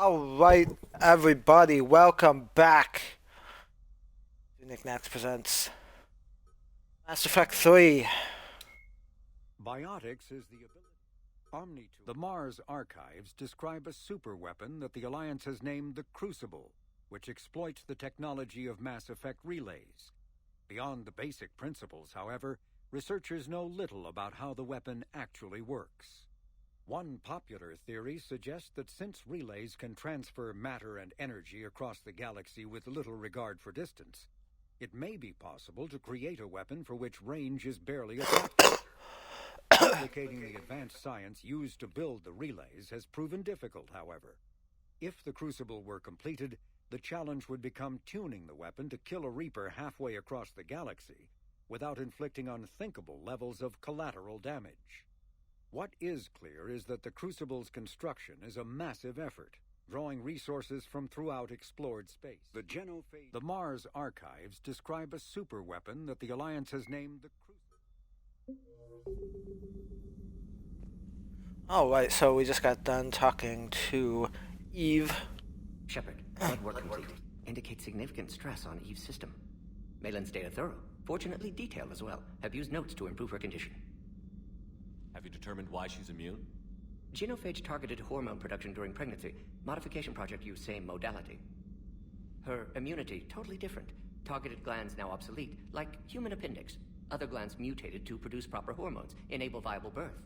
Alright, everybody, welcome back to Nack presents Mass Effect 3. Biotics is the ability. The Mars archives describe a superweapon that the Alliance has named the Crucible, which exploits the technology of Mass Effect relays. Beyond the basic principles, however, researchers know little about how the weapon actually works. One popular theory suggests that since relays can transfer matter and energy across the galaxy with little regard for distance, it may be possible to create a weapon for which range is barely a factor. Replicating the advanced science used to build the relays has proven difficult, however. If the Crucible were completed, the challenge would become tuning the weapon to kill a Reaper halfway across the galaxy without inflicting unthinkable levels of collateral damage. What is clear is that the Crucible's construction is a massive effort, drawing resources from throughout explored space. The Mars archives describe a superweapon that the Alliance has named the Crucible. Alright, so we just got done talking to Eve. Shepard, blood work complete. Indicates significant stress on Eve's system. Malin's data thorough, fortunately detailed as well. Have used notes to improve her condition. Have you determined why she's immune? Genophage targeted hormone production during pregnancy. Modification project used same modality. Her immunity totally different. Targeted glands now obsolete, like human appendix. Other glands mutated to produce proper hormones, enable viable birth.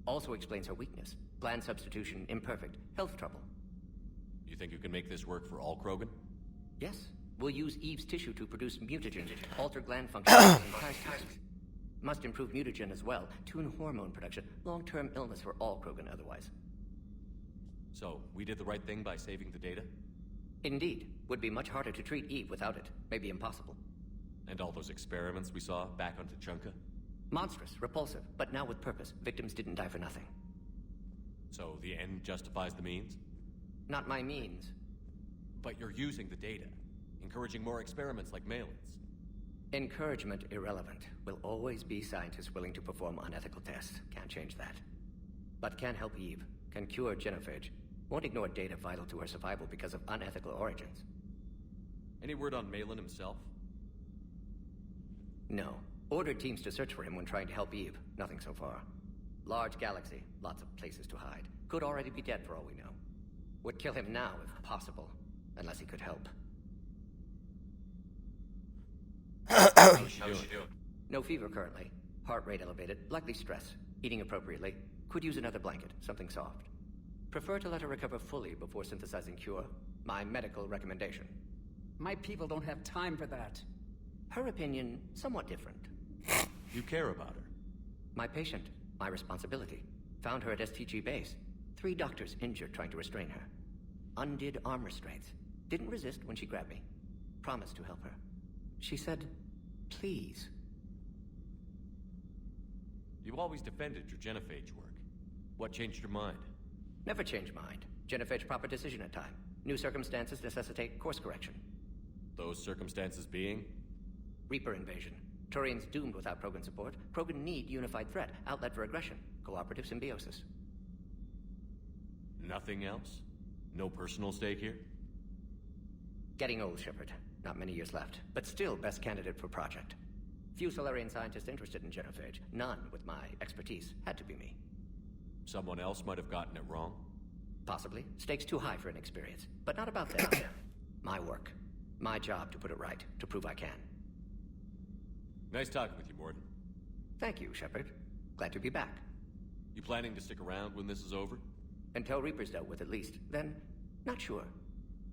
Also explains her weakness. Gland substitution imperfect. Health trouble. You think you can make this work for all Krogan? Yes. We'll use Eve's tissue to produce mutagen, alter gland function, and tissues. Must improve mutagen as well. Tune hormone production. Long-term illness for all Krogan otherwise. So, we did the right thing by saving the data? Indeed. Would be much harder to treat Eve without it. Maybe impossible. And all those experiments we saw back on Tuchanka? Monstrous, repulsive, but now with purpose. Victims didn't die for nothing. So, the end justifies the means? Not my means. But you're using the data, encouraging more experiments like Malin's. Encouragement irrelevant. Will always be scientists willing to perform unethical tests. Can't change that. But can help Eve. Can cure genophage. Won't ignore data vital to her survival because of unethical origins. Any word on Malin himself? No. Ordered teams to search for him when trying to help Eve. Nothing so far. Large galaxy. Lots of places to hide. Could already be dead for all we know. Would kill him now if possible. Unless he could help. How's she doing? No fever currently. Heart rate elevated. Likely stress. Eating appropriately. Could use another blanket. Something soft. Prefer to let her recover fully before synthesizing cure. My medical recommendation. My people don't have time for that. Her opinion, somewhat different. You care about her? My patient. My responsibility. Found her at STG base. 3 doctors injured trying to restrain her. Undid arm restraints. Didn't resist when she grabbed me. Promised to help her. She said, please. You always defended your genophage work. What changed your mind? Never change mind. Genophage proper decision at time. New circumstances necessitate course correction. Those circumstances being? Reaper invasion. Turians doomed without Krogan support. Krogan need unified threat. Outlet for aggression. Cooperative symbiosis. Nothing else? No personal stake here? Getting old, Shepard. Not many years left. But still best candidate for project. Few Solarian scientists interested in genophage. None with my expertise. Had to be me. Someone else might have gotten it wrong? Possibly. Stakes too high for inexperience. But not about that. My work. My job to put it right. To prove I can. Nice talking with you, Morden. Thank you, Shepard. Glad to be back. You planning to stick around when this is over? Until Reaper's dealt with at least. Then, not sure.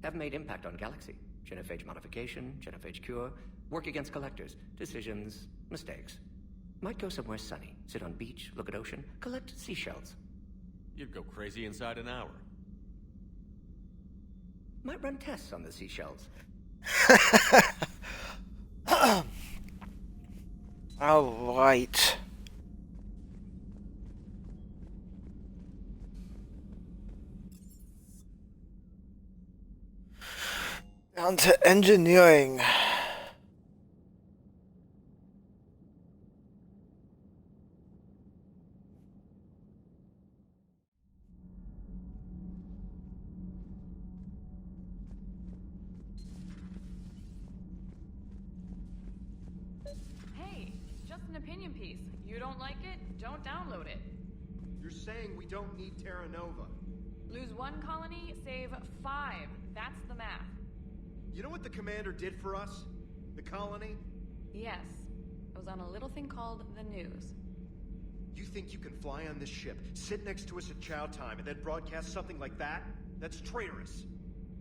Have made impact on Galaxy. Genophage modification, genophage cure, work against collectors, decisions, mistakes. Might go somewhere sunny, sit on beach, look at ocean, collect seashells. You'd go crazy inside an hour. Might run tests on the seashells. Alright. On to engineering. opinion piece. You don't like it? Don't download it. You're saying we don't need Terra Nova. Lose 1 colony, save 5. That's the math. You know what the commander did for us? The colony? Yes. It was on a little thing called the news. You think you can fly on this ship, sit next to us at chow time, and then broadcast something like that? That's traitorous.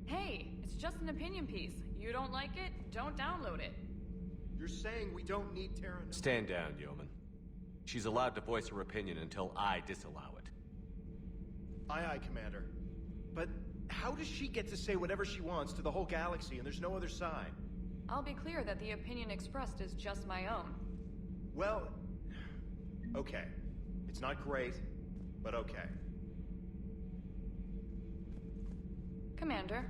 Hey, it's just an opinion piece. You don't like it? Don't download it. You're saying we don't need Terra Nova? Stand down, Yeoman. She's allowed to voice her opinion until I disallow it. Aye, Commander. But how does she get to say whatever she wants to the whole galaxy and there's no other side? I'll be clear that the opinion expressed is just my own. Well, okay. It's not great, but okay. Commander.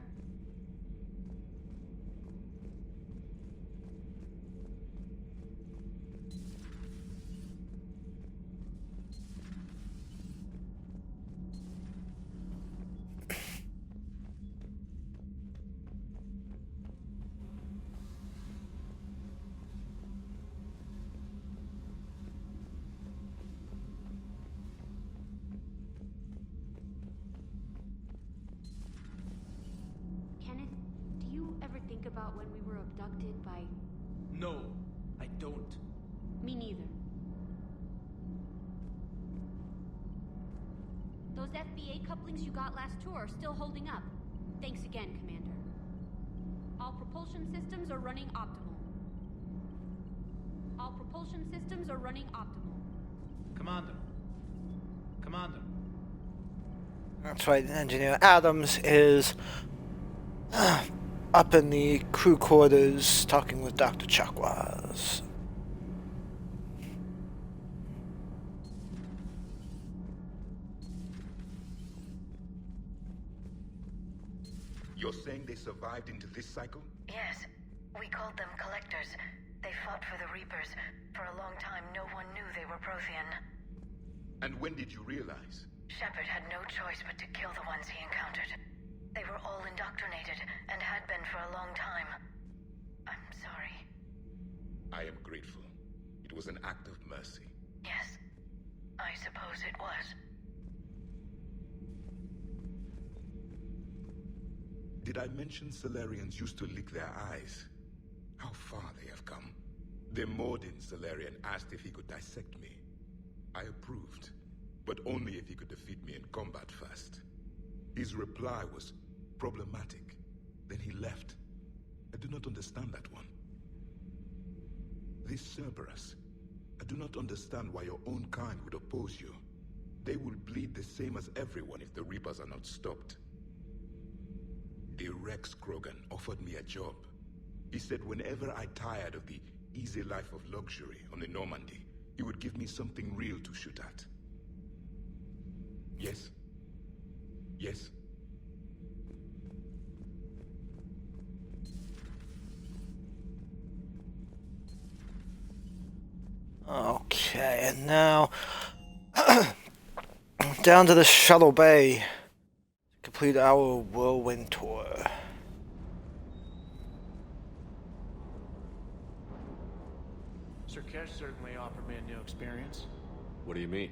About when we were abducted by... No, I don't. Me neither. Those FBA couplings you got last tour are still holding up. Thanks again, Commander. All propulsion systems are running optimal. All propulsion systems are running optimal. Commander. Commander. That's right, Engineer Adams is up in the crew quarters talking with Dr. Chakwas. You're saying they survived into this cycle? Yes. We called them Collectors. They fought for the Reapers. For a long time, no one knew they were Prothean. And when did you realize? Shepard had no choice but to kill the ones he encountered. They were all indoctrinated, and had been for a long time. I'm sorry. I am grateful. It was an act of mercy. Yes, I suppose it was. Did I mention Solarians used to lick their eyes? How far they have come. The Mordin Solarian asked if he could dissect me. I approved, but only if he could defeat me in combat first. His reply was problematic. Then he left. I do not understand that one. This Cerberus, I do not understand why your own kind would oppose you. They will bleed the same as everyone if the Reapers are not stopped. The Rex Krogan offered me a job. He said whenever I tired of the easy life of luxury on the Normandy, he would give me something real to shoot at. Yes? Yes? Okay, and now down to the shuttle bay to complete our whirlwind tour. Sir Kesh certainly offered me a new experience. What do you mean?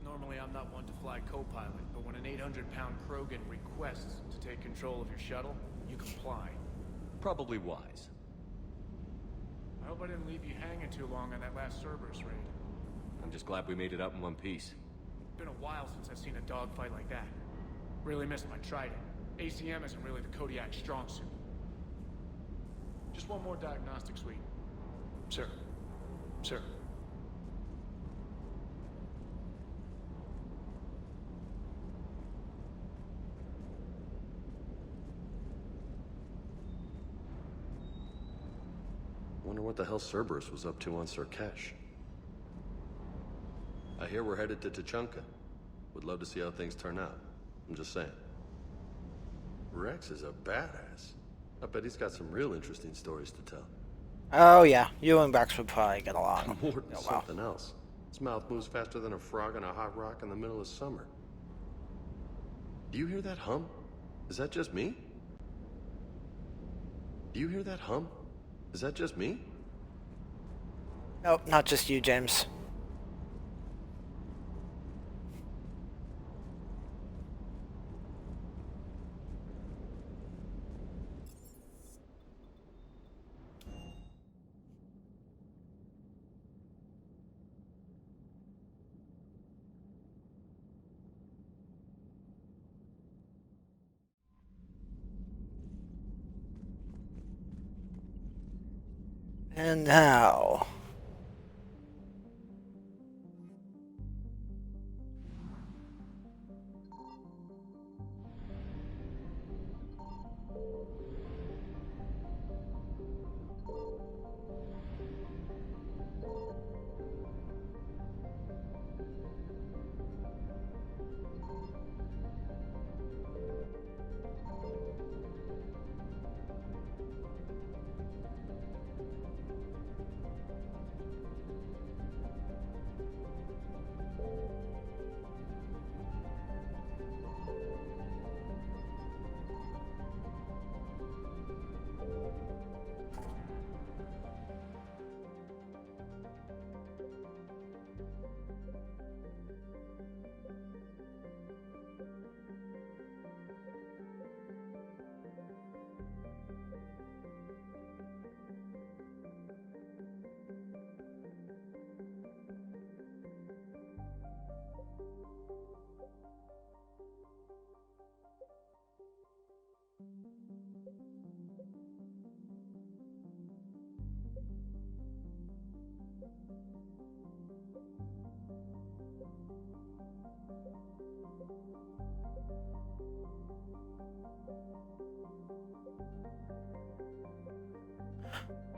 Normally I'm not one to fly co-pilot, but when an 800-pound Krogan requests to take control of your shuttle, you comply. Probably wise. I hope I didn't leave you hanging too long on that last Cerberus raid. I'm just glad we made it out in one piece. Been a while since I've seen a dogfight like that. Really missed my Trident. ACM isn't really the Kodiak strong suit. Just one more diagnostic suite. Sir. Sir. Wonder what the hell Cerberus was up to on Sir Kesh. I hear we're headed to Tuchanka. Would love to see how things turn out. I'm just saying. Rex is a badass. I bet he's got some real interesting stories to tell. Oh yeah, you and Bex would probably get along. More than something else. His mouth moves faster than a frog on a hot rock in the middle of summer. Do you hear that hum? Is that just me? Do you hear that hum? Is that just me? Nope, not just you, James. And now...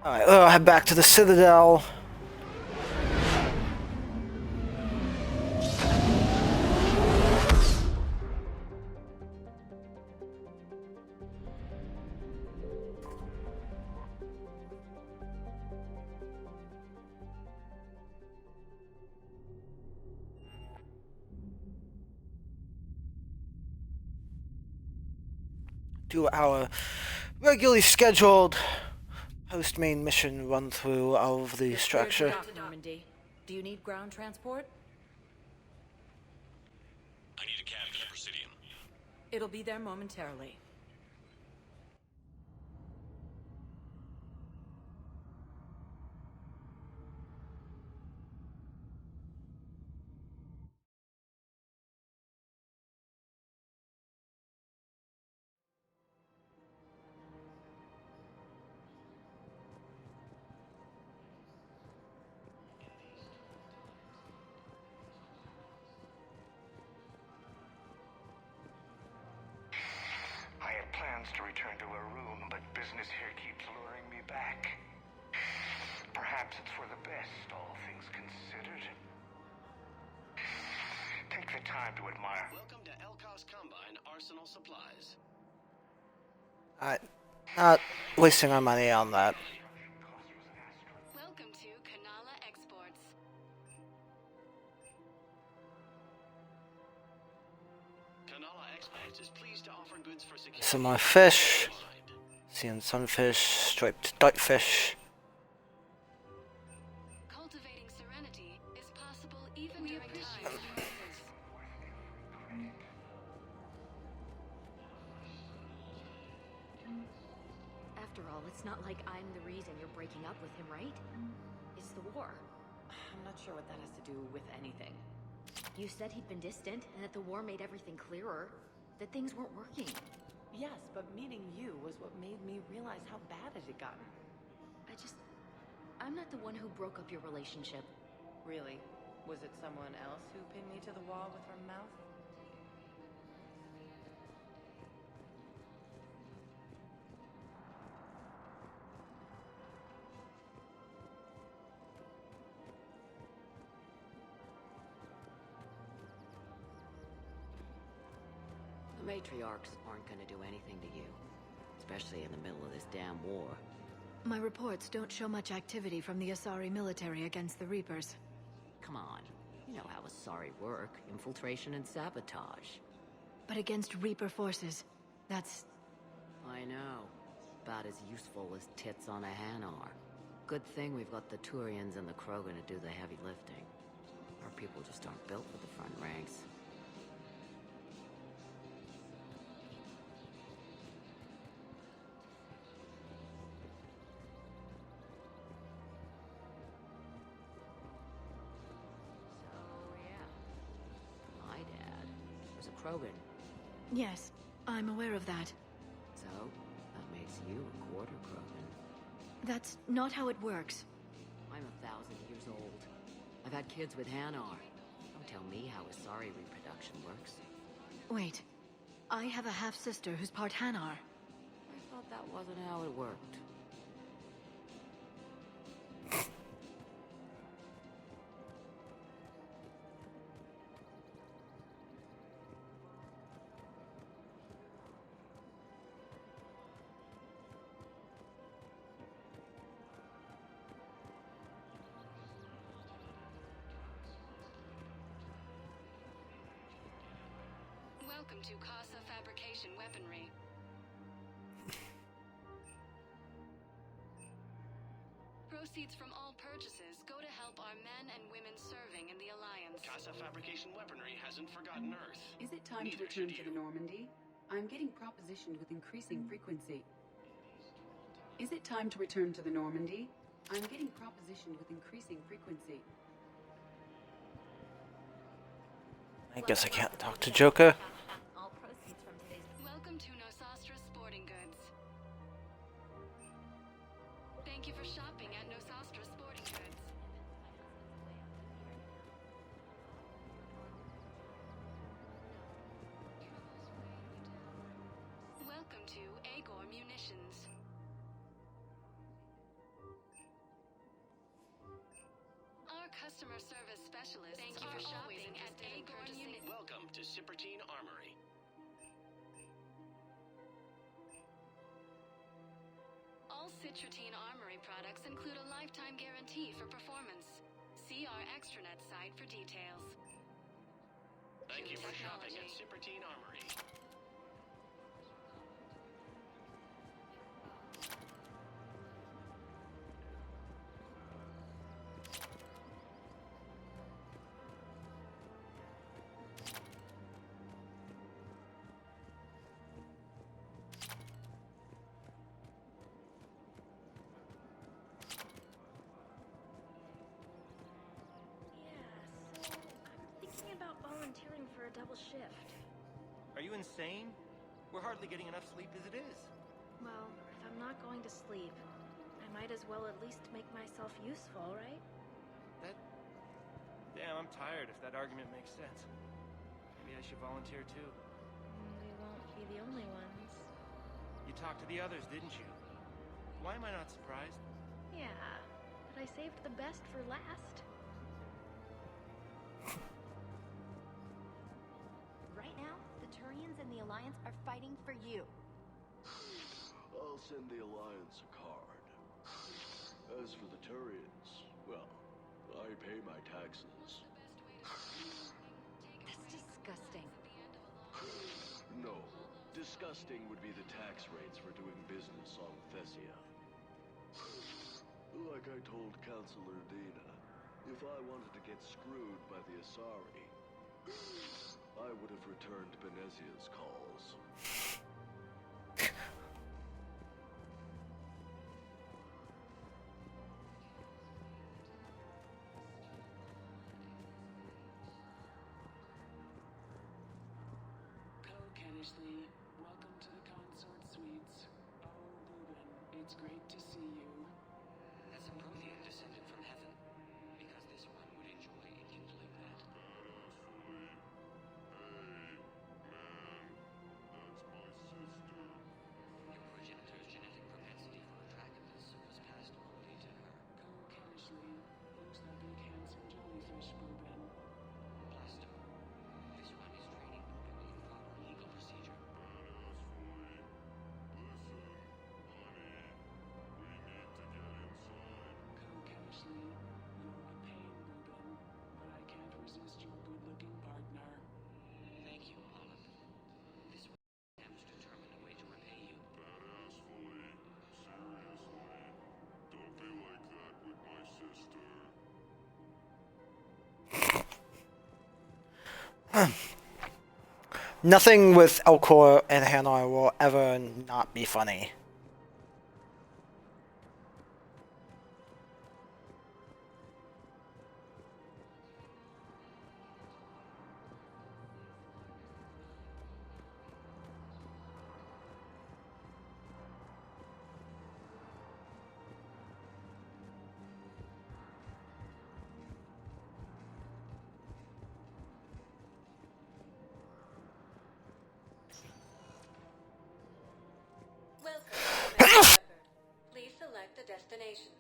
Alright, we'll head back to the Citadel. Do our regularly scheduled post-main mission run-through of the structure. Normandy. Do you need ground transport? I need a cab to the Presidium. It'll be there momentarily. I had plans to return to a room, but business here keeps luring me back. Perhaps it's for the best, all things considered. Take the time to admire. Welcome to Elkos Combine Arsenal Supplies. Not wasting our money on that. Welcome to Kanala Exports. Kanala Exports is pleased to offer goods for security. Some more fish. Sea and sunfish, striped dotfish. Cultivating serenity is possible even during times of crisis. After all, it's not like I'm the reason you're breaking up with him, right? It's the war. I'm not sure what that has to do with anything. You said he'd been distant, and that the war made everything clearer. That things weren't working. Yes, but meeting you was what made me realize how bad it had gotten. I'm not the one who broke up your relationship. Really? Was it someone else who pinned me to the wall with her mouth? The matriarchs aren't gonna do anything to you, especially in the middle of this damn war. My reports don't show much activity from the Asari military against the Reapers. Come on, you know how Asari work, infiltration and sabotage. But against Reaper forces, that's... I know. About as useful as tits on a hen are. Good thing we've got the Turians and the Krogan to do the heavy lifting. Our people just aren't built for the front ranks. My dad was a Krogan. Yes, I'm aware of that. So, that makes you a quarter Krogan. That's not how it works. I'm 1,000 years old. I've had kids with Hanar. Don't tell me how Asari reproduction works. Wait, I have a half-sister who's part Hanar. I thought that wasn't how it worked. Welcome to Casa Fabrication Weaponry. Proceeds from all purchases go to help our men and women serving in the Alliance. Casa Fabrication Weaponry hasn't forgotten Earth. Is it time to return to the Normandy? I'm getting propositioned with increasing frequency. Is it time to return to the Normandy? I'm getting propositioned with increasing frequency. I guess I can't talk to Joker. Welcome to Nosastra Sporting Goods. Thank you for shopping at Nosastra Sporting Goods. Welcome to Agor Munitions. Our customer service specialists are shopping at Agor Munitions. Welcome to Cipertine Armory. All Citrotine Armory products include a lifetime guarantee for performance. See our extranet site for details. Thank you for shopping at Cipertine Armory. Volunteering for a double shift. Are you insane? We're hardly getting enough sleep as it is. Well, if I'm not going to sleep, I might as well at least make myself useful, right? Damn, I'm tired if that argument makes sense. Maybe I should volunteer too. We won't be the only ones. You talked to the others, didn't you? Why am I not surprised? Yeah, but I saved the best for last. Right now, the Turians and the Alliance are fighting for you. I'll send the Alliance a card. As for the Turians, well, I pay my taxes. That's disgusting. No, disgusting would be the tax rates for doing business on Thessia. Like I told Counselor Dina, if I wanted to get screwed by the Asari, I would have returned Benezia's calls. Kennishley, welcome to the Consort Suites. Oh, Ruben, it's great to see you. Has a Prothean descended from heaven? Because this one would enjoy enkindling that. Your progenitor's genetic propensity for attractiveness was passed only to her. Kennishley, who's that big handsome jellyfish, Ruben? Blasto. This one is training Ruben in proper legal procedure. Nothing with Elcor and Hanoi will ever not be funny. Please select a destination.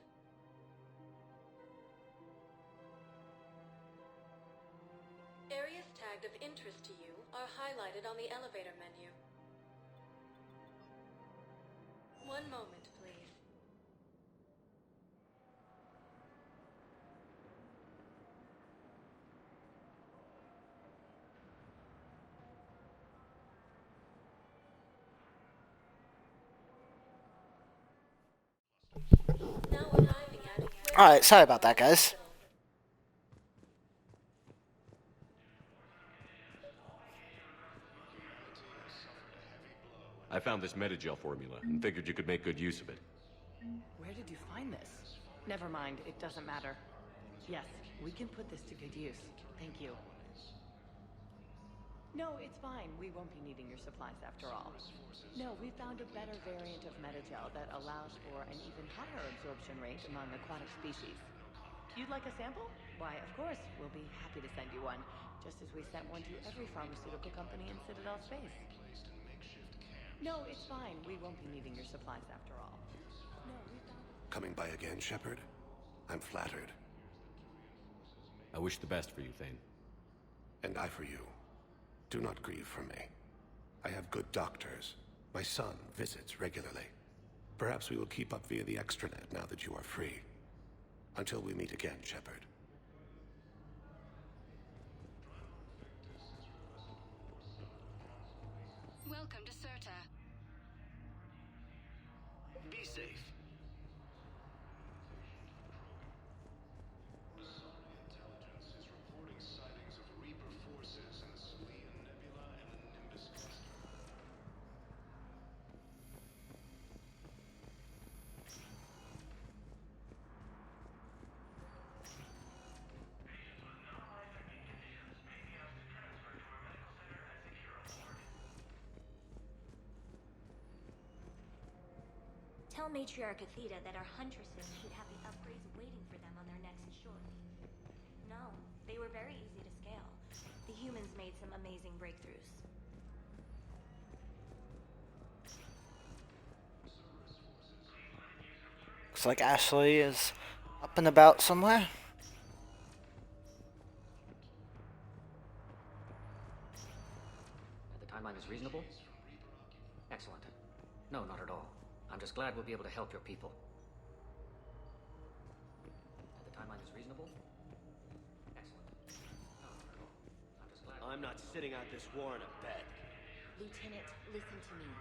Areas tagged of interest to you are highlighted on the elevator menu. One moment, please. Alright, sorry about that, guys. I found this metagel formula and figured you could make good use of it. Where did you find this? Never mind, it doesn't matter. Yes, we can put this to good use. Thank you. No, it's fine. We won't be needing your supplies after all. No, we found a better variant of metagel that allows for an even higher absorption rate among aquatic species. You'd like a sample? Why, of course, we'll be happy to send you one, just as we sent one to every pharmaceutical company in Citadel space. No, it's fine. We won't be needing your supplies after all. No, we found... Coming by again, Shepard? I'm flattered. I wish the best for you, Thane. And I for you. Do not grieve for me. I have good doctors. My son visits regularly. Perhaps we will keep up via the extranet now that you are free. Until we meet again, Shepard. Welcome to Serta. Be safe. Tell Matriarch Athena that our huntresses should have the upgrades waiting for them on their next shore. No, they were very easy to scale. The humans made some amazing breakthroughs. Looks like Ashley is up and about somewhere. The timeline is reasonable? Excellent. No, not at all. I'm just glad we'll be able to help your people. The timeline is reasonable? Excellent. No, not at all. I'm just glad... I'm not sitting out this war in a bed. Lieutenant, listen to me.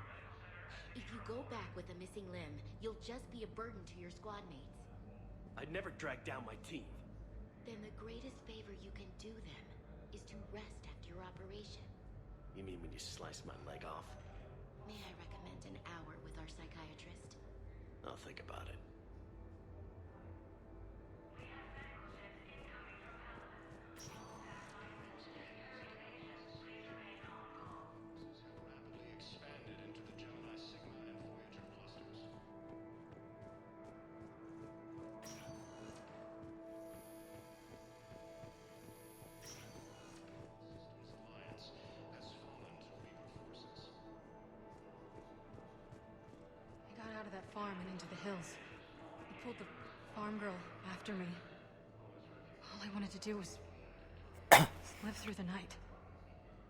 If you go back with a missing limb, you'll just be a burden to your squad mates. I'd never drag down my team. Then the greatest favor you can do them is to rest after your operation. You mean when you slice my leg off? May I recommend an hour with our psychiatrist? I'll think about it. Out of that farm and into the hills. He pulled the farm girl after me. All I wanted to do was live through the night.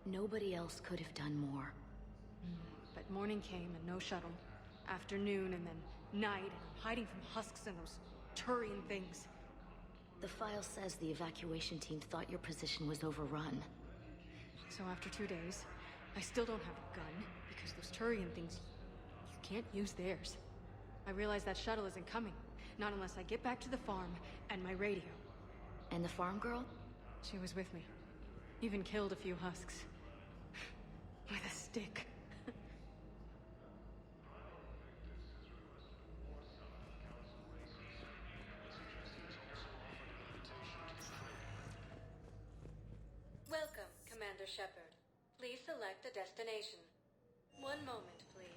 Nobody else could have done more. But morning came and no shuttle. Afternoon and then night, and I'm hiding from husks and those Turian things. The file says the evacuation team thought your position was overrun. So after 2 days, I still don't have a gun because those Turian things, you can't use theirs. I realize that shuttle isn't coming. Not unless I get back to the farm and my radio. And the farm girl? She was with me. Even killed a few husks. With a stick. Welcome, Commander Shepard. Please select a destination. One moment, please.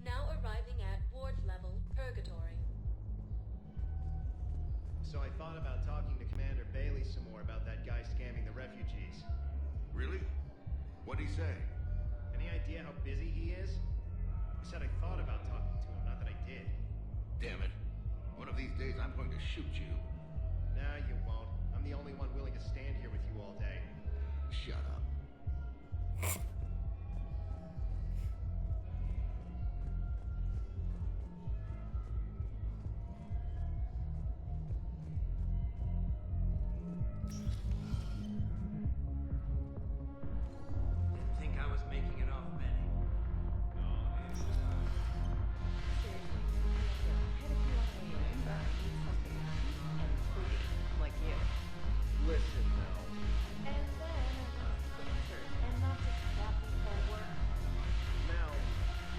Now arriving at ward level, Purgatory. So I thought about talking to Commander Bailey some more about that guy scamming the refugees. Really? What'd he say? Any idea how busy he is? He said I thought about talking to him, not that I did. Damn it. One of these days I'm going to shoot you. Nah, you won't. I'm the only one willing to stand here with you all day. Shut up. Didn't think I was making it off, Benny. Like you. Listen, Mel. And then pictures, and not just crappy homework. Mel.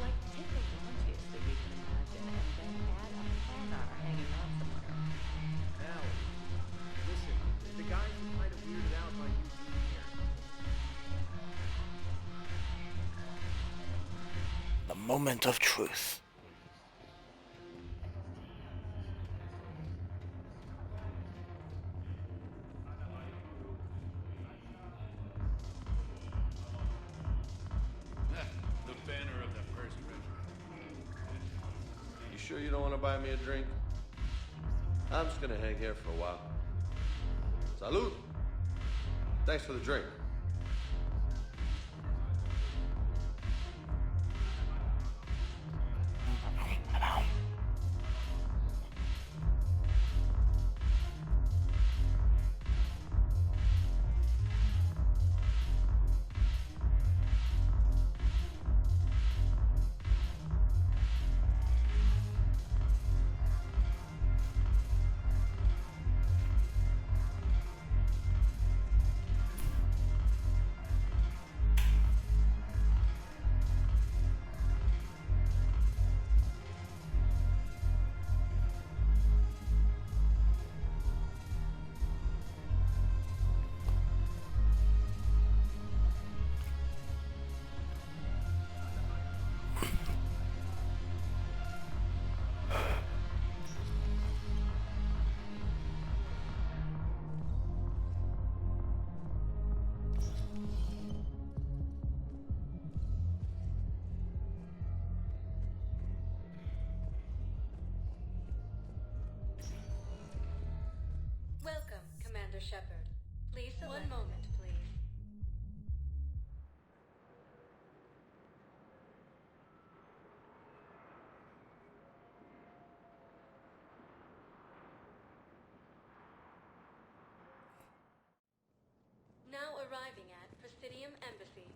Like take a launches that you can imagine, and then add a banner hanging out somewhere. Mel. Listen, the guys are kind of weirded out by you being here. The moment of truth. The banner of the first regiment. You sure you don't want to buy me a drink? I'm just gonna hang here for a while. Salud! Thanks for the drink. Welcome, Commander Shepard. Please select. One moment, please. Now arriving at Presidium Embassy.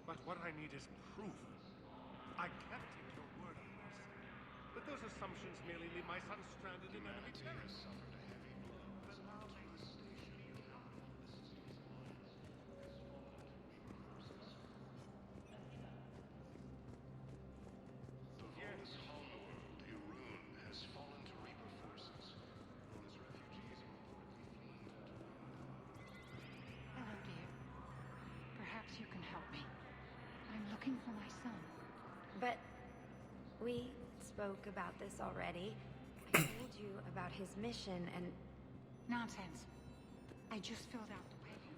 But what I need is proof. I can't take your word on this. But those assumptions merely leave my son stranded in enemy territory. Hello, dear. Perhaps you can help me. I'm looking for my son. But we spoke about this already. I told you about his mission and... Nonsense. I just filled out the paper.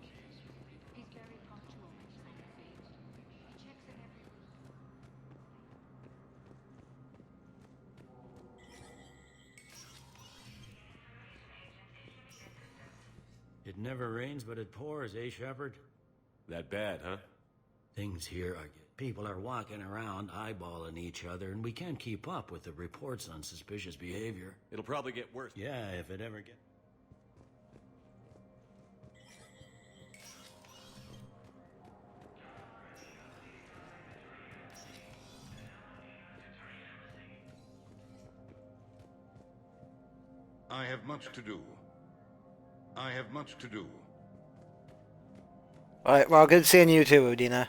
He's very punctual when he's on the field. He checks in every week. It never rains, but it pours, eh, Shepard? That bad, huh? Things here are... People are walking around, eyeballing each other, and we can't keep up with the reports on suspicious behavior. It'll probably get worse. Yeah, if it ever gets... I have much to do. I have much to do. Alright, well, good seeing you too, Udina.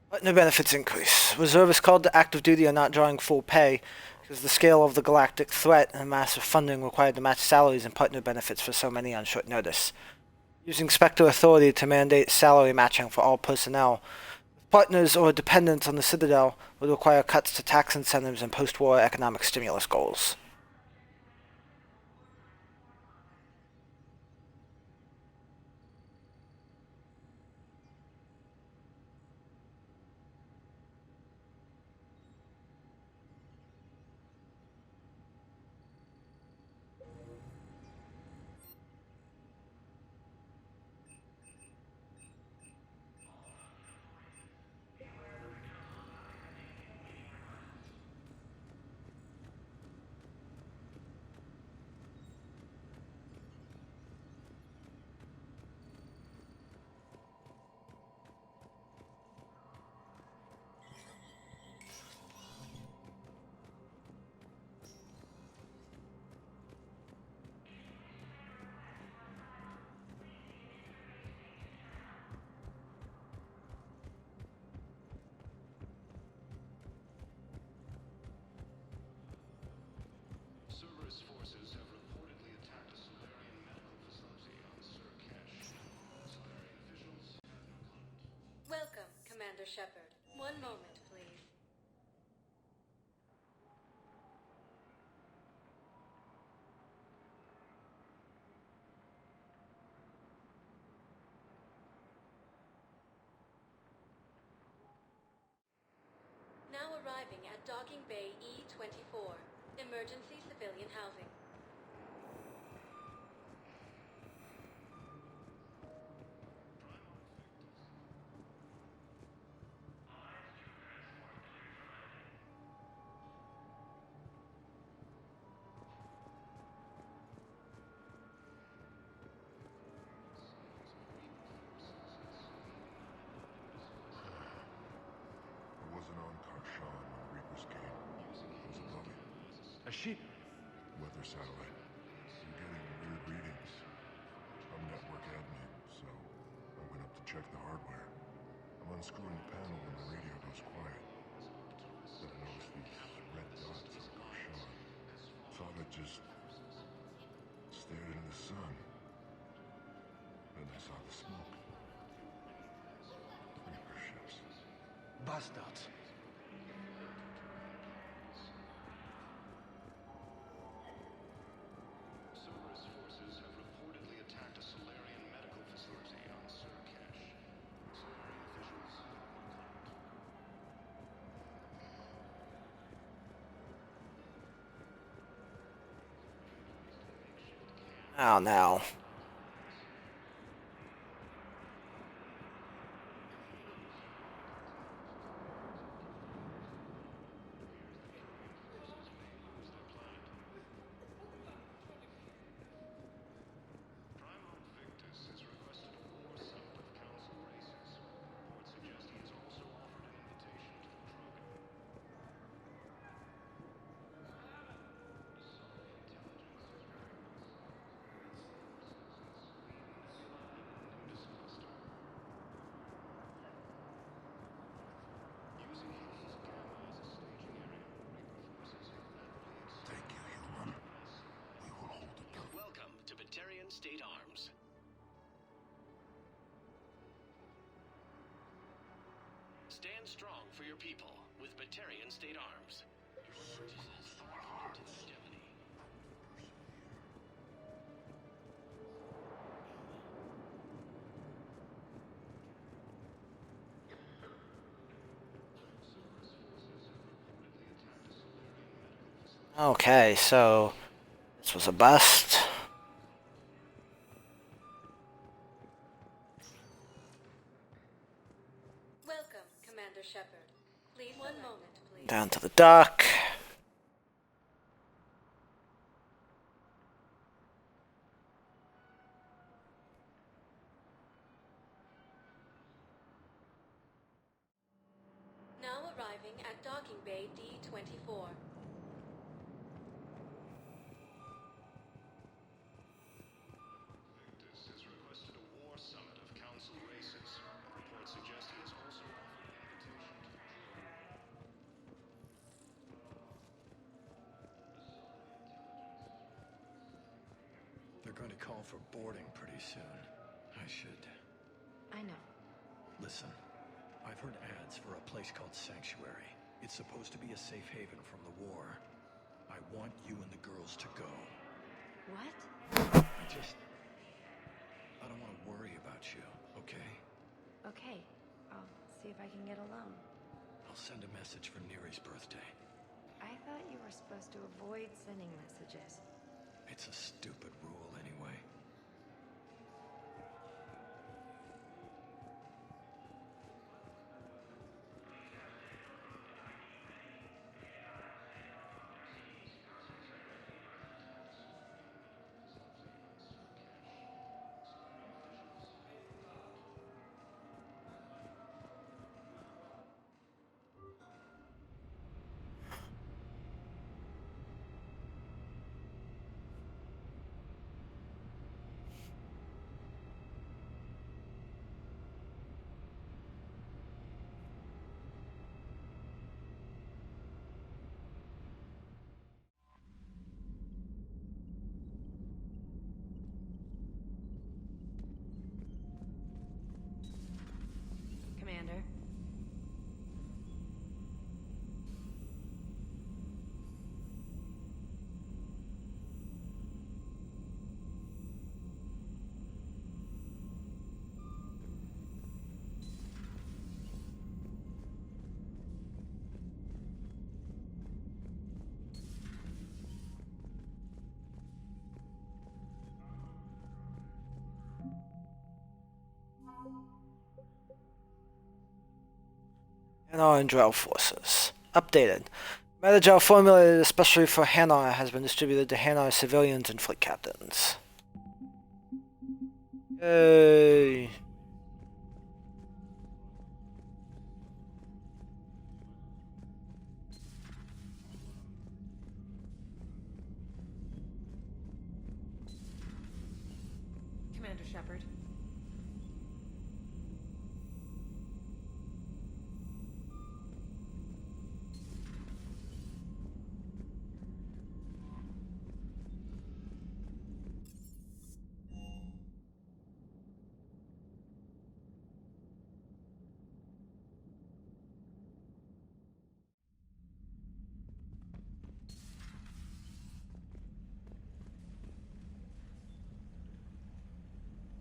Partner benefits increase. Reservists called to active duty are not drawing full pay because the scale of the galactic threat and massive funding required to match salaries and partner benefits for so many on short notice. Using Spectre authority to mandate salary matching for all personnel. Partners or dependents on the Citadel would require cuts to tax incentives and post-war economic stimulus goals. Cerberus forces have reportedly attacked a Solarian medical facility on Surcash. Solarian officials have no comment. Welcome, Commander Shepard. One moment, please. Now arriving at Docking Bay E-24, emergency civilian housing. I wasn't on Karshan when the Reapers came. I was above it. A sheep. Weather satellite. I'm getting weird readings. I'm network admin, so I went up to check the hardware. I'm unscrewing the panel when the radio goes quiet. Then I noticed these red dots on Karshan. Thought I just stared into the sun. Then I saw the smoke. Reaper ships. Bastards. Cerberus forces have reportedly attacked a Solarian medical facility on Surcash. Solarian officials have no comment. Oh, no. Welcome to Batarian State Arms. Stand strong for your people with Batarian State Arms. Okay, so this was a bust. Welcome, Commander Shepard. Please, one moment, please. Down to the dock. 24. Victus has requested a war summit of council races. Reports suggest he has also offered an invitation to They're going to call for boarding pretty soon. I should... I know. Listen, I've heard ads for a place called Sanctuary. It's supposed to be a safe haven from the war. I want you and the girls to go. What? I don't want to worry about you, okay? Okay, I'll see if I can get alone. I'll send a message for Neri's birthday. I thought you were supposed to avoid sending messages. It's a stupid rule anyway. Commander. Hanar and Drell forces. Updated. Metagel formulated especially for Hanar has been distributed to Hanar civilians and fleet captains. Yay! Commander Shepard.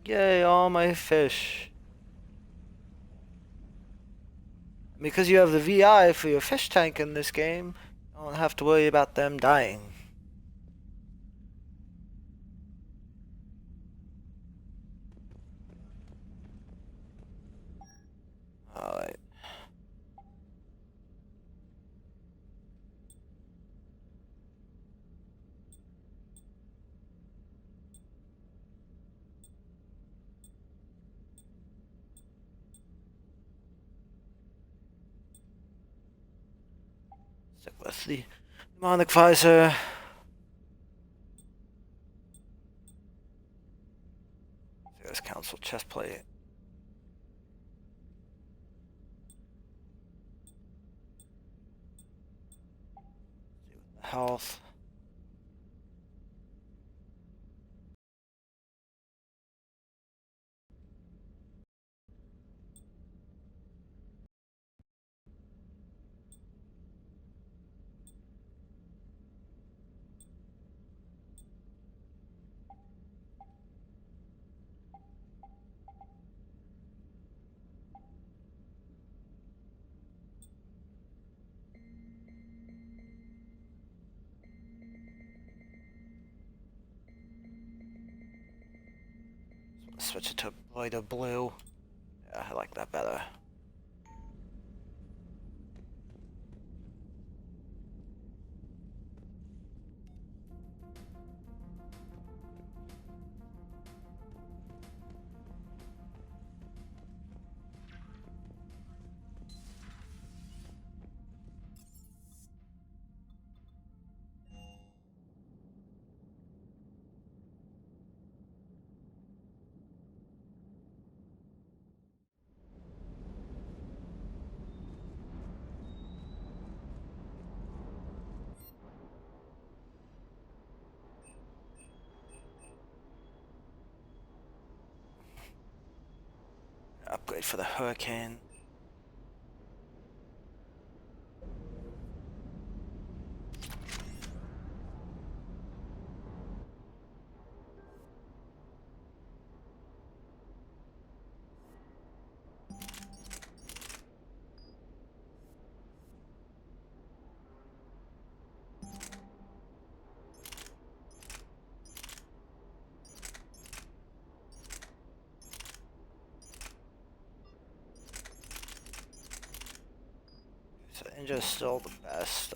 Yay, all my fish. Because you have the VI for your fish tank in this game, you don't have to worry about them dying. Alright. Stick with the demonic visor. There's council chest plate. Health. Switch it to lighter blue. Yeah, I like that better. wait for the hurricane. So Indra's still the best.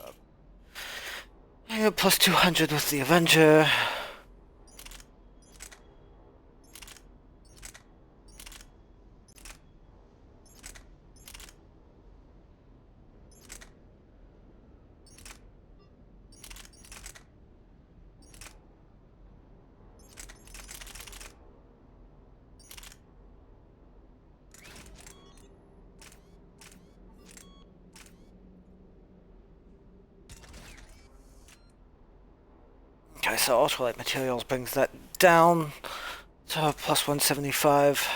Yeah, plus 200 with the Avenger. Okay, so ultralight materials brings that down to plus 175.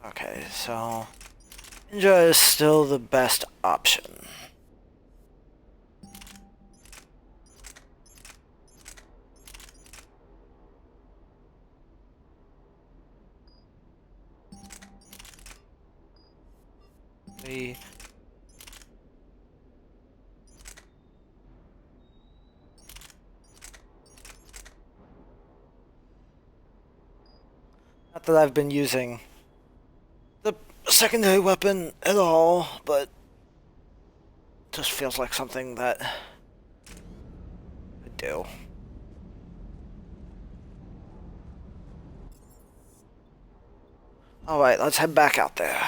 Okay, so Indra is still the best option. We not that I've been using the secondary weapon at all, but just feels like something that I do. Alright, let's head back out there.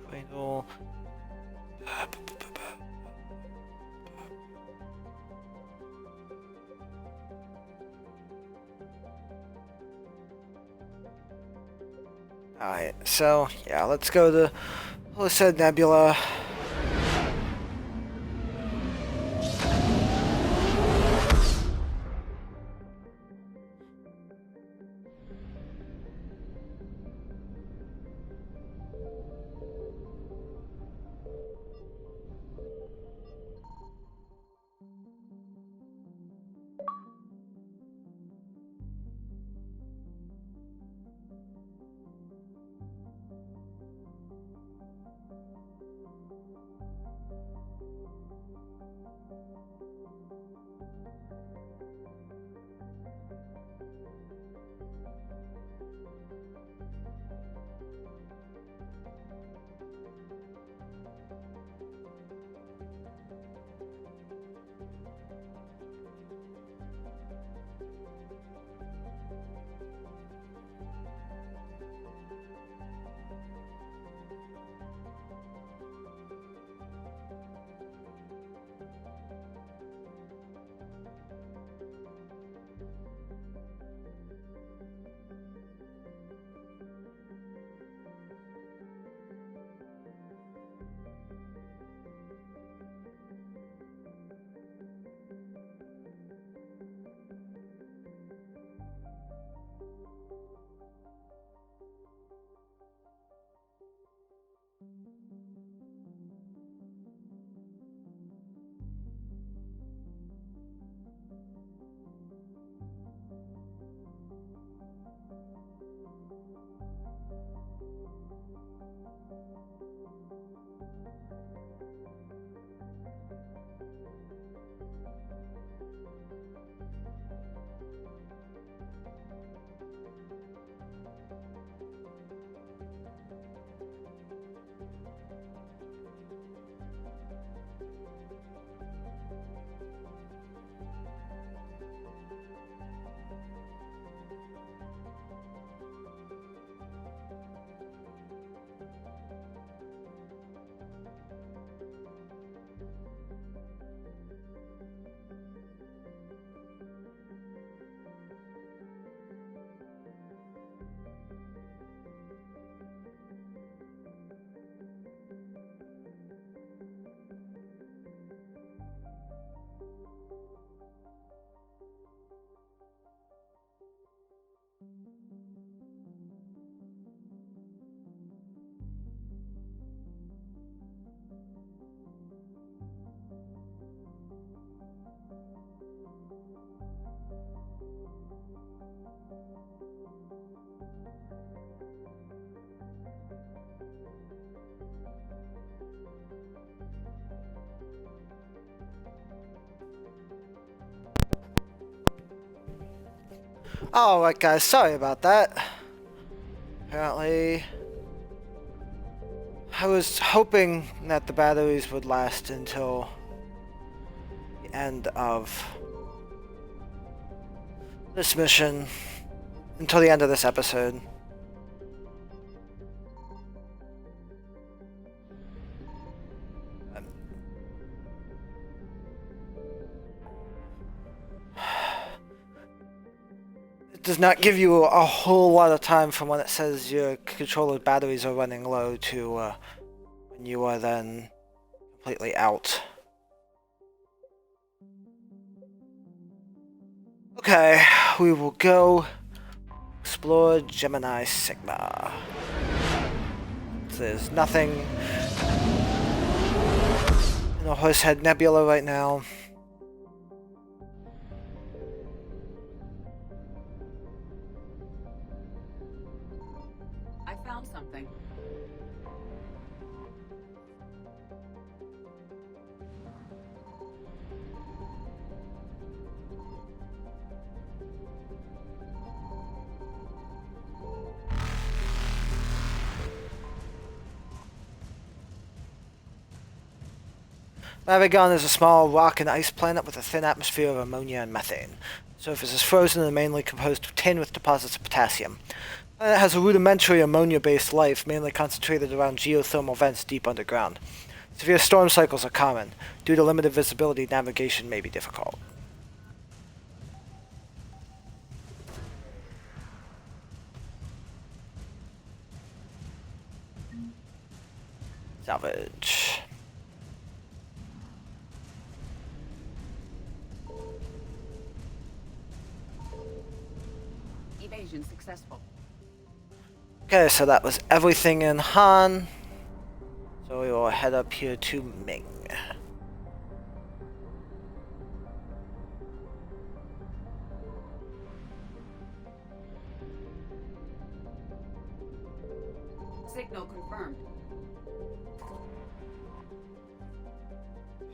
Cradle. Alright, so yeah, let's go to Holised Nebula. Alright guys, sorry about that. Apparently, I was hoping that the batteries would last until the end of this mission, until the end of this episode. It does not give you a whole lot of time from when it says your controller batteries are running low to when you are then completely out. Okay, we will go explore Gemini Sigma. There's nothing in the Horsehead Nebula right now. I found something. Maragon is a small rock and ice planet with a thin atmosphere of ammonia and methane. The surface is frozen and mainly composed of tin with deposits of potassium. It has a rudimentary ammonia-based life, mainly concentrated around geothermal vents deep underground. Severe storm cycles are common. Due to limited visibility, navigation may be difficult. Salvage. Evasion successful. Okay, so that was everything in Han. So we will head up here to Ming. Signal confirmed.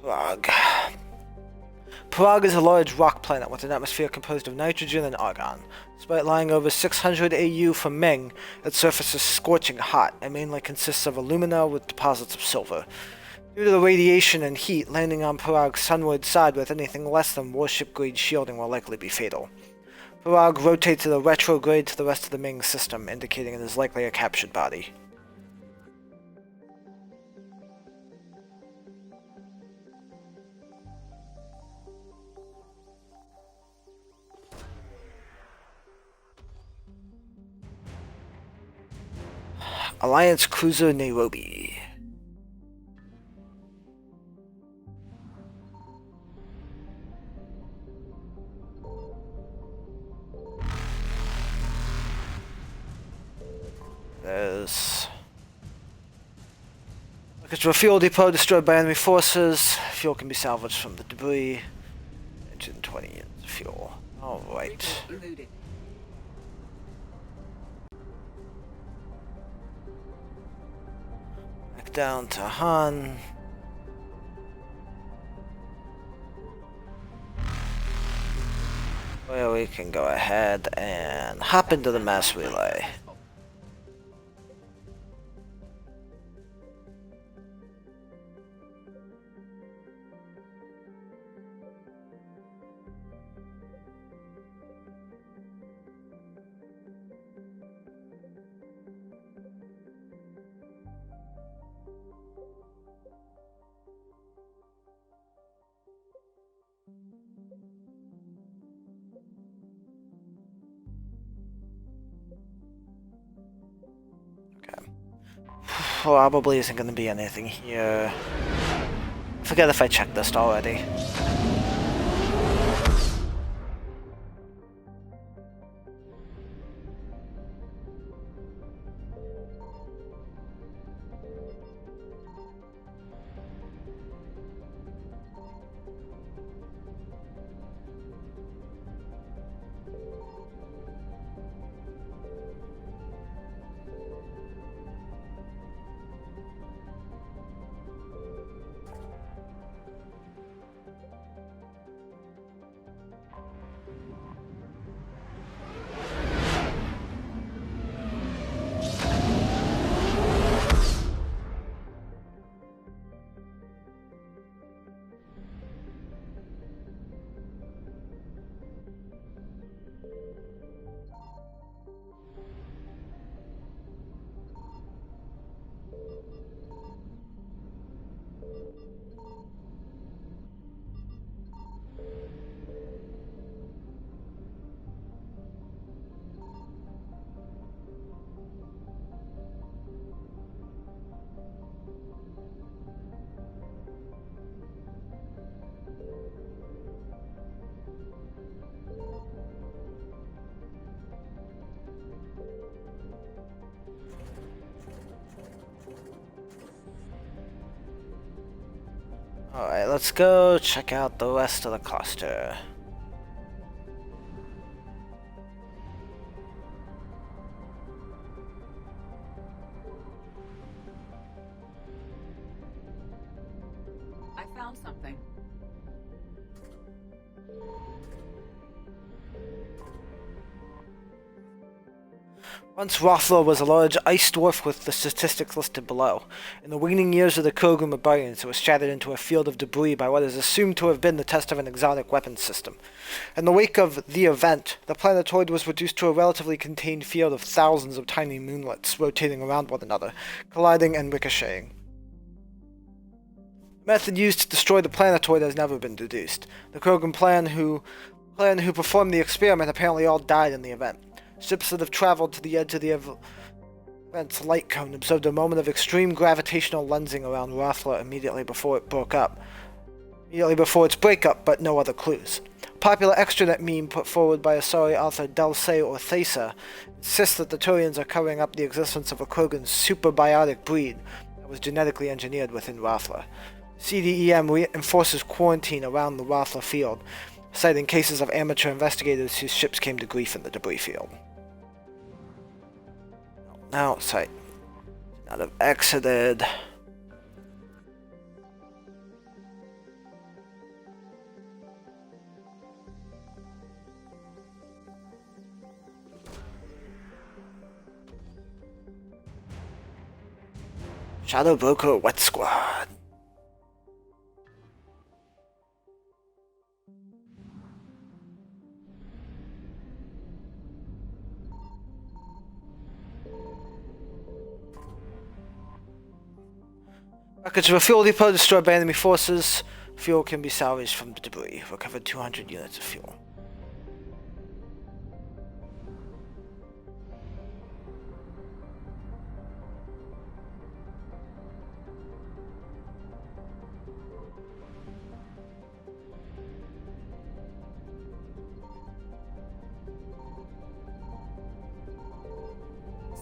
Prague. Prague is a large rock planet with an atmosphere composed of nitrogen and argon. Despite lying over 600 AU from Ming, its surface is scorching hot and mainly consists of alumina with deposits of silver. Due to the radiation and heat, landing on Prague's sunward side with anything less than warship-grade shielding will likely be fatal. Prague rotates at a retrograde to the rest of the Ming system, indicating it is likely a captured body. Alliance Cruiser Nairobi. There's a fuel depot destroyed by enemy forces. Fuel can be salvaged from the debris. 120 units of fuel. Alright. Eluded. down to Han. Where we can go ahead and hop into the mass relay. Probably isn't going to be anything here. Forget if I checked this already. Alright, let's go check out the rest of the cluster. I found something. Once Rothlo was a large ice dwarf with the statistics listed below. In the waning years of the Krogan rebellions, it was shattered into a field of debris by what is assumed to have been the test of an exotic weapons system. In the wake of the event, the planetoid was reduced to a relatively contained field of thousands of tiny moonlets rotating around one another, colliding and ricocheting. The method used to destroy the planetoid has never been deduced. The Krogan plan who performed the experiment apparently all died in the event. Ships that have traveled to the edge of the event's light cone observed a moment of extreme gravitational lensing around Rothla immediately before its breakup, but no other clues. A popular extranet meme put forward by Asari author Delsay or Thesa insists that the Turians are covering up the existence of a Krogan superbiotic breed that was genetically engineered within Rothla. CDEM enforces quarantine around the Rothla field, citing cases of amateur investigators whose ships came to grief in the debris field. Now, sorry, now I've exited. Shadow Broker Wet Squad. Records of a fuel depot destroyed by enemy forces. Fuel can be salvaged from the debris. Recovered 200 units of fuel.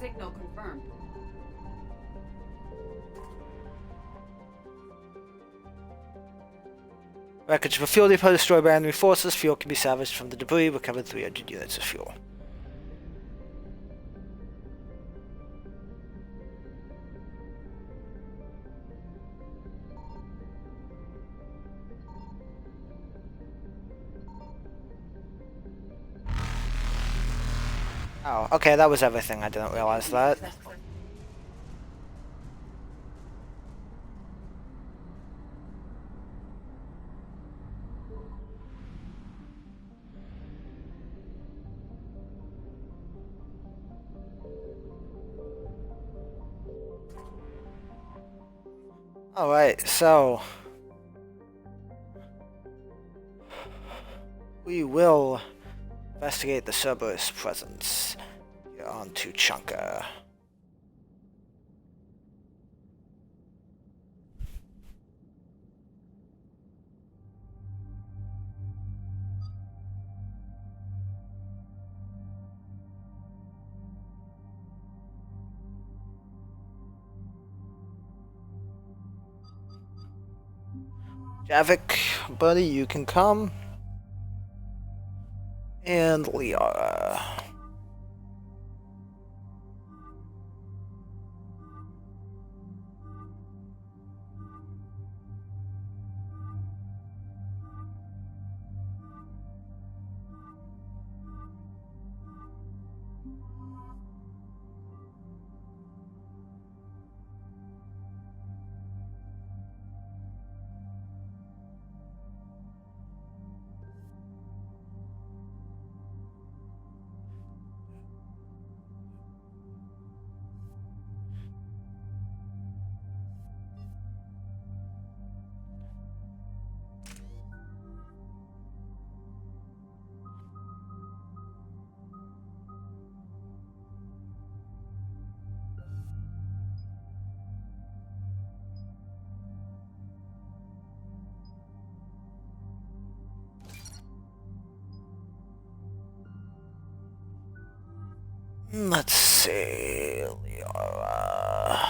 Signal confirmed. Wreckage of a fuel depot destroyed by enemy forces. Fuel can be salvaged from the debris. Recovered 300 units of fuel. Oh, okay, that was everything. I didn't realize that. Alright, so we will investigate the Cerberus presence here on Tuchanka. Javik, buddy, you can come. And Liara. Let's see, Liara.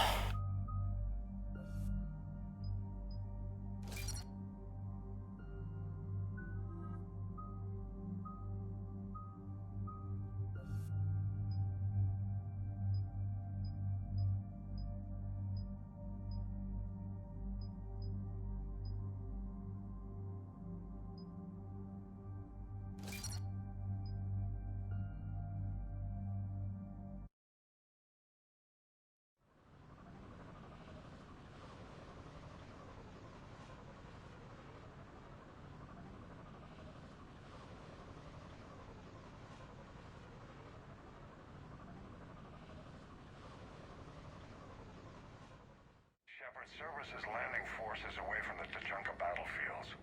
Cerberus' landing forces away from the Tuchanka battlefields.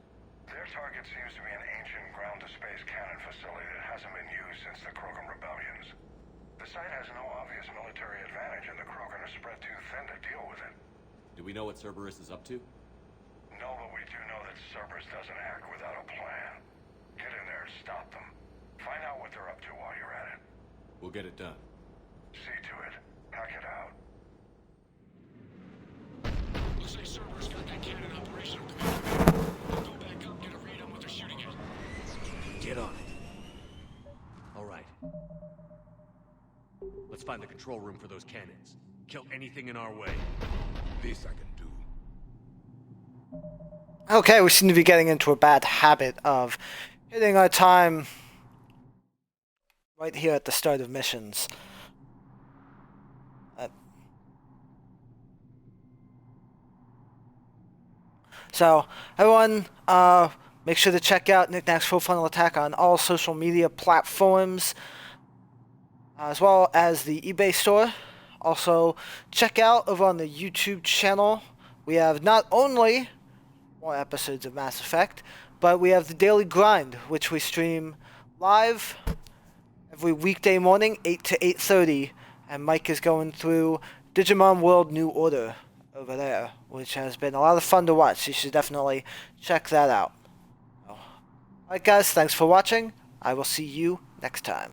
Their target seems to be an ancient ground-to-space cannon facility that hasn't been used since the Krogan rebellions. The site has no obvious military advantage, and the Krogan are spread too thin to deal with it. Do we know what Cerberus is up to? No, but we do know that Cerberus doesn't act without a plan. Get in there and stop them. Find out what they're up to while you're at it. We'll get it done. See to it. Hack it out. Looks like Cerberus got that cannon operational, Commander. We'll go back up, get a read on what they're shooting at. Get on it. All right. Let's find the control room for those cannons. Kill anything in our way. This I can do. Okay, we seem to be getting into a bad habit of hitting our time right here at the start of missions. So, everyone, make sure to check out Nack's Full Frontal Attack on all social media platforms, as well as the eBay store. Also, check out over on the YouTube channel. We have not only more episodes of Mass Effect, but we have the Daily Grind, which we stream live every weekday morning, 8 to 8:30, and Mike is going through Digimon World New Order over there, which has been a lot of fun to watch. You should definitely check that out. Alright guys, thanks for watching. I will see you next time.